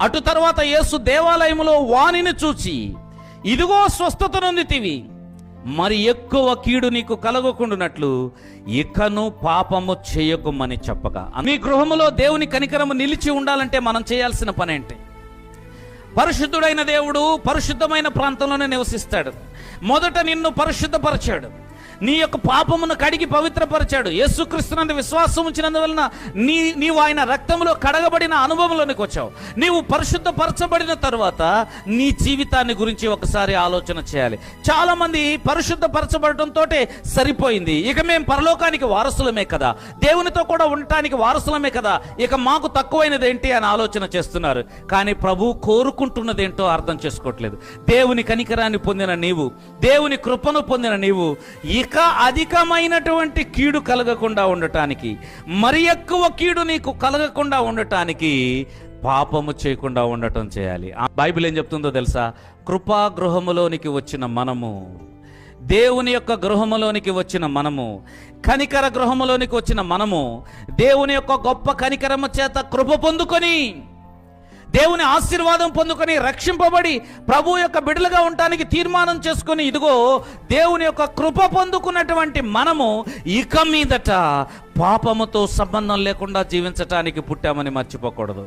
అటు తర్వాత యేసు దేవాలయములో వానిని చూచి, ఇదిగో స్వస్థత నొందితివి, మరి ఎక్కువ కీడు నీకు కలగకుండానట్లు ఇకను పాపము చేయకుమని చెప్పగా. మీ గృహములో దేవుని కనికరము నిలిచి ఉండాలంటే మనం చేయాల్సిన పని ఏంటి? పరిశుద్ధుడైన దేవుడు పరిశుద్ధమైన ప్రాంతంలోనే నివసిస్తాడు. మొదట నిన్ను పరిశుద్ధపరిచాడు, నీ యొక్క పాపమును కడిగి పవిత్రపరిచాడు. యేసుక్రీస్తునందు విశ్వాసం ఉంచినందువలన నీవు ఆయన రక్తంలో కడగబడిన అనుభవంలోనికి వచ్చావు. నీవు పరిశుద్ధపరచబడిన తర్వాత నీ జీవితాన్ని గురించి ఒకసారి ఆలోచన చేయాలి. చాలా మంది పరిశుద్ధపరచబడటంతో సరిపోయింది, ఇక మేము పరలోకానికి వారసులమే కదా, దేవునితో కూడా ఉండటానికి వారసులమే కదా, ఇక మాకు తక్కువైనది ఏంటి అని ఆలోచన చేస్తున్నారు. కానీ ప్రభు కోరుకుంటున్నదేంటో అర్థం చేసుకోవట్లేదు. దేవుని కనికరాన్ని పొందిన నీవు, దేవుని కృపను పొందిన నీవు ఇక అధికమైనటువంటి కీడు కలగకుండా ఉండటానికి, మరి ఎక్కువ కీడు నీకు కలగకుండా ఉండటానికి పాపము చేయకుండా ఉండటం చేయాలి. బైబిల్ ఏం చెప్తుందో తెలుసా? కృపా గృహములోనికి వచ్చిన మనము, దేవుని యొక్క గృహములోనికి వచ్చిన మనము, కనికర గృహములోనికి వచ్చిన మనము, దేవుని యొక్క గొప్ప కనికరము చేత కృప పొందుకొని, దేవుని ఆశీర్వాదం పొందుకొని, రక్షింపబడి ప్రభు యొక్క బిడ్డలుగా ఉండటానికి తీర్మానం చేసుకొని, ఇదిగో దేవుని యొక్క కృప పొందుకున్నటువంటి మనము ఇక మీదట పాపముతో సంబంధం లేకుండా జీవించటానికి పుట్టామని మర్చిపోకూడదు.